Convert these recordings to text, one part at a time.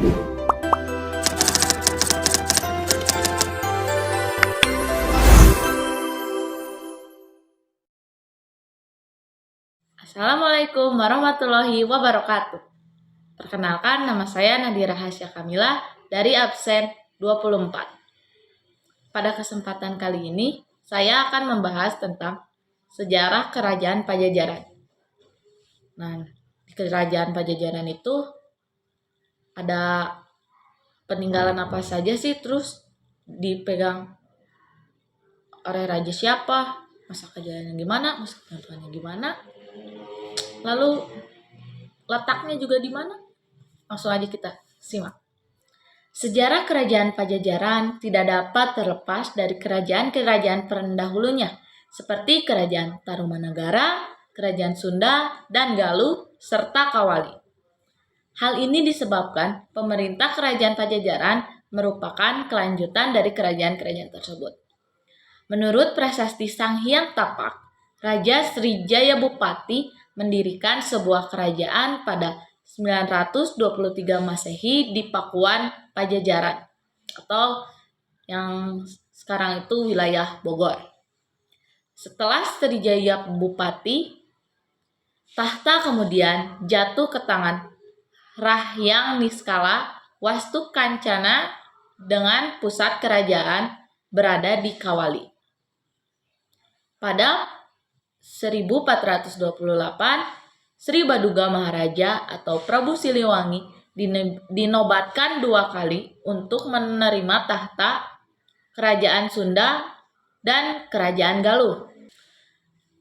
Assalamualaikum warahmatullahi wabarakatuh. Perkenalkan, nama saya Nadira Hasya Kamila dari absen 24. Pada kesempatan kali ini, saya akan membahas tentang sejarah Kerajaan Pajajaran. Nah, di Kerajaan Pajajaran itu ada peninggalan apa saja sih, terus dipegang oleh raja siapa, masa kejayaannya gimana, masa kehidupannya gimana, lalu letaknya juga di mana? Langsung aja kita simak. Sejarah Kerajaan Pajajaran tidak dapat terlepas dari kerajaan-kerajaan pendahulunya, seperti Kerajaan Tarumanagara, Kerajaan Sunda, dan Galuh, serta Kawali. Hal ini disebabkan pemerintah Kerajaan Pajajaran merupakan kelanjutan dari kerajaan-kerajaan tersebut. Menurut prasasti Sang Hyang Tapak, Raja Srijaya Bupati mendirikan sebuah kerajaan pada 923 Masehi di Pakuan, Pajajaran, atau yang sekarang itu wilayah Bogor. Setelah Srijaya Bupati, tahta kemudian jatuh ke tangan Rahyang Niskala Wastukancana dengan pusat kerajaan berada di Kawali. Pada 1428, Sri Baduga Maharaja atau Prabu Siliwangi dinobatkan 2 kali untuk menerima tahta Kerajaan Sunda dan Kerajaan Galuh.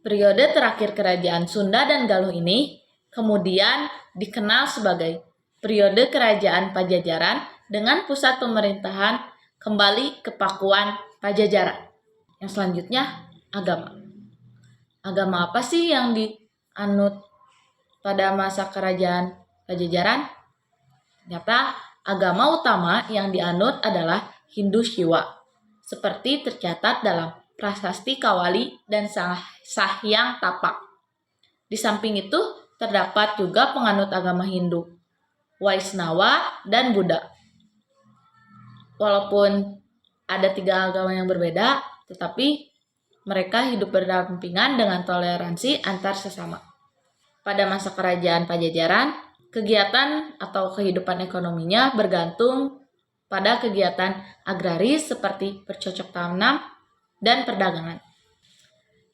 Periode terakhir Kerajaan Sunda dan Galuh ini kemudian dikenal sebagai periode Kerajaan Pajajaran dengan pusat pemerintahan kembali ke Pakuan, Pajajaran. Yang selanjutnya, agama. Agama apa sih yang dianut pada masa Kerajaan Pajajaran? Ternyata agama utama yang dianut adalah Hindu Shiva, seperti tercatat dalam prasasti Kawali dan Sahyang Tapak. Di samping itu, terdapat juga penganut agama Hindu, Waisnawa, dan Buddha. Walaupun ada 3 agama yang berbeda, tetapi mereka hidup berdampingan dengan toleransi antar sesama. Pada masa Kerajaan Pajajaran, kegiatan atau kehidupan ekonominya bergantung pada kegiatan agraris seperti bercocok tanam dan perdagangan.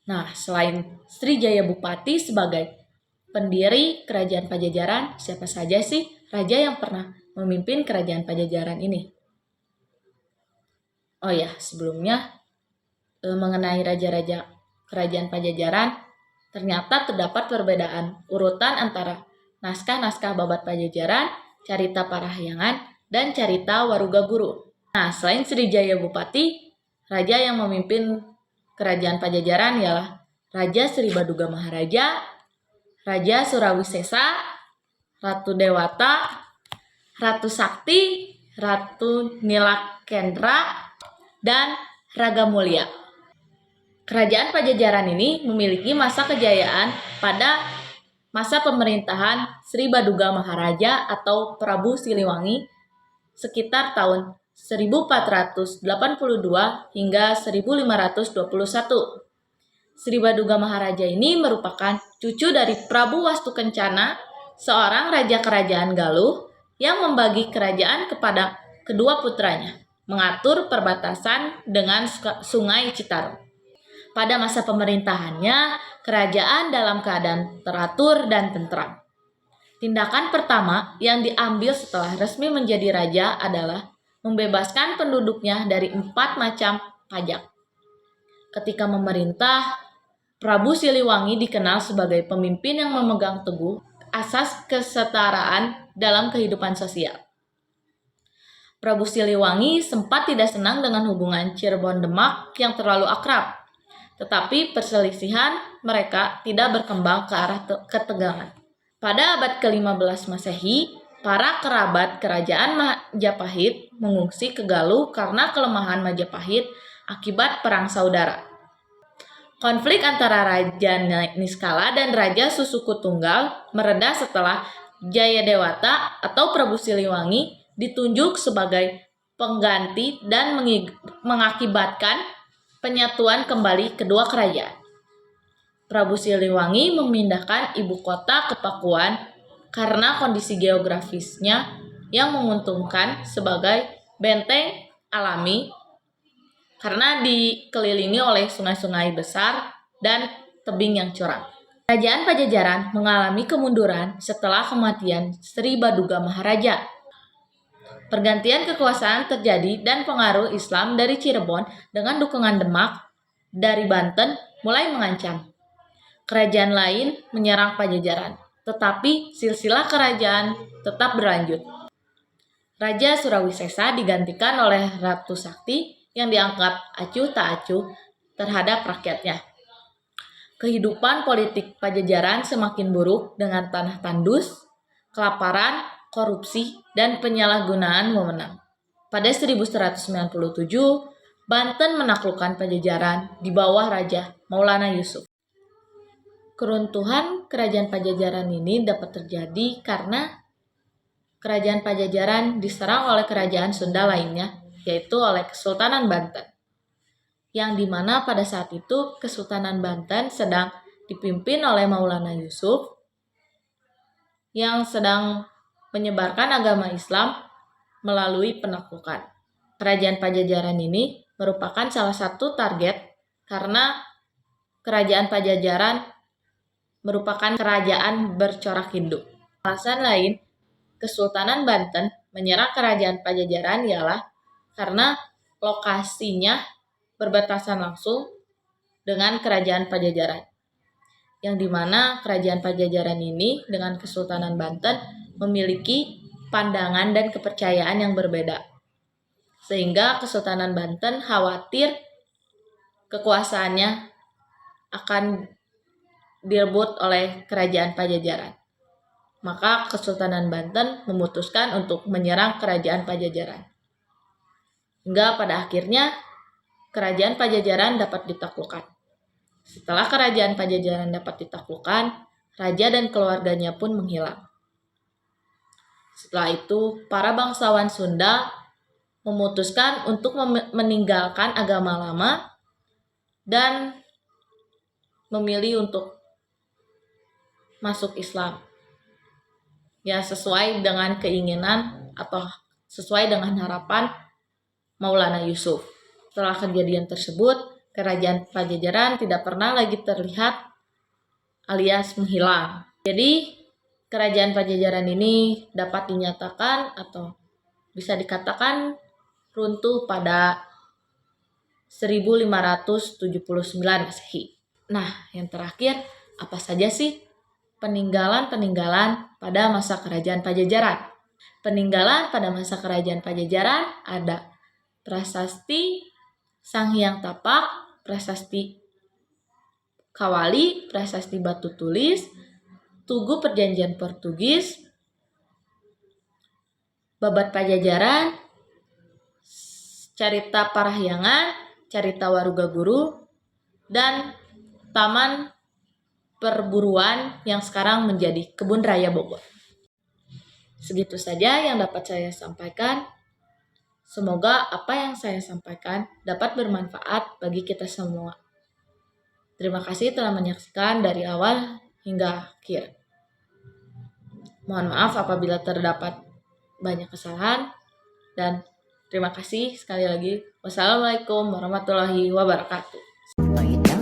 Nah, selain Srijaya Bupati sebagai pendiri Kerajaan Pajajaran, siapa saja sih raja yang pernah memimpin Kerajaan Pajajaran ini? Oh ya, sebelumnya mengenai raja-raja Kerajaan Pajajaran, ternyata terdapat perbedaan urutan antara naskah-naskah Babat Pajajaran, Carita Parahyangan, dan Carita Warugaguru. Nah, selain Srijaya Bupati, raja yang memimpin Kerajaan Pajajaran ialah Raja Sri Baduga Maharaja, Raja Surawisesa, Ratu Dewata, Ratu Sakti, Ratu Nilakendra, dan Raga Mulia. Kerajaan Pajajaran ini memiliki masa kejayaan pada masa pemerintahan Sri Baduga Maharaja atau Prabu Siliwangi sekitar tahun 1482 hingga 1521. Sri Baduga Maharaja ini merupakan cucu dari Prabu Wastukencana, seorang raja kerajaan Galuh yang membagi kerajaan kepada kedua putranya, mengatur perbatasan dengan Sungai Citarum. Pada masa pemerintahannya, kerajaan dalam keadaan teratur dan tentram. Tindakan pertama yang diambil setelah resmi menjadi raja adalah membebaskan penduduknya dari 4 macam pajak. Ketika memerintah, Prabu Siliwangi dikenal sebagai pemimpin yang memegang teguh asas kesetaraan dalam kehidupan sosial. Prabu Siliwangi sempat tidak senang dengan hubungan Cirebon-Demak yang terlalu akrab. Tetapi perselisihan mereka tidak berkembang ke arah ketegangan. Pada abad ke-15 Masehi, para kerabat kerajaan Majapahit mengungsi ke Galuh karena kelemahan Majapahit akibat perang saudara. Konflik antara Raja Niskala dan Raja Susuku Tunggal mereda setelah Jayadewata atau Prabu Siliwangi ditunjuk sebagai pengganti dan mengakibatkan penyatuan kembali kedua kerajaan. Prabu Siliwangi memindahkan ibu kota ke Pakuan karena kondisi geografisnya yang menguntungkan sebagai benteng alami karena dikelilingi oleh sungai-sungai besar dan tebing yang curam. Kerajaan Pajajaran mengalami kemunduran setelah kematian Sri Baduga Maharaja. Pergantian kekuasaan terjadi dan pengaruh Islam dari Cirebon dengan dukungan Demak dari Banten mulai mengancam. Kerajaan lain menyerang Pajajaran, tetapi silsilah kerajaan tetap berlanjut. Raja Surawisesa digantikan oleh Ratu Sakti yang dianggap acuh tak acuh terhadap rakyatnya. Kehidupan politik Pajajaran semakin buruk dengan tanah tandus, kelaparan, korupsi, dan penyalahgunaan wewenang. Pada 1197, Banten menaklukkan Pajajaran di bawah Raja Maulana Yusuf. Keruntuhan kerajaan Pajajaran ini dapat terjadi karena kerajaan Pajajaran diserang oleh kerajaan Sunda lainnya, yaitu oleh Kesultanan Banten. Yang dimana pada saat itu Kesultanan Banten sedang dipimpin oleh Maulana Yusuf yang sedang menyebarkan agama Islam melalui penaklukan. Kerajaan Pajajaran ini merupakan salah satu target karena kerajaan Pajajaran merupakan kerajaan bercorak Hindu. Alasan lain Kesultanan Banten menyerang kerajaan Pajajaran ialah karena lokasinya berbatasan langsung dengan kerajaan Pajajaran. Yang dimana kerajaan Pajajaran ini dengan Kesultanan Banten memiliki pandangan dan kepercayaan yang berbeda. Sehingga Kesultanan Banten khawatir kekuasaannya akan direbut oleh kerajaan Pajajaran. Maka Kesultanan Banten memutuskan untuk menyerang kerajaan Pajajaran. Hingga pada akhirnya kerajaan Pajajaran dapat ditaklukkan. Setelah kerajaan Pajajaran dapat ditaklukkan, raja dan keluarganya pun menghilang. Setelah itu, para bangsawan Sunda memutuskan untuk meninggalkan agama lama dan memilih untuk masuk Islam. Ya, sesuai dengan keinginan atau sesuai dengan harapan Maulana Yusuf. Setelah kejadian tersebut, kerajaan Pajajaran tidak pernah lagi terlihat alias menghilang. Jadi, kerajaan Pajajaran ini dapat dinyatakan atau bisa dikatakan runtuh pada 1579 Masehi. Nah, yang terakhir, apa saja sih peninggalan-peninggalan pada masa kerajaan Pajajaran? Peninggalan pada masa kerajaan Pajajaran ada Prasasti Sang Hyang Tapak, Prasasti Kawali, Prasasti Batu Tulis, Tugu Perjanjian Portugis, Babat Pajajaran, Carita Parahyangan, Carita Waruga Guru, dan Taman Perburuan yang sekarang menjadi Kebun Raya Bogor. Segitu saja yang dapat saya sampaikan. Semoga apa yang saya sampaikan dapat bermanfaat bagi kita semua. Terima kasih telah menyaksikan dari awal hingga akhir. Mohon maaf apabila terdapat banyak kesalahan dan terima kasih sekali lagi. Wassalamualaikum warahmatullahi wabarakatuh.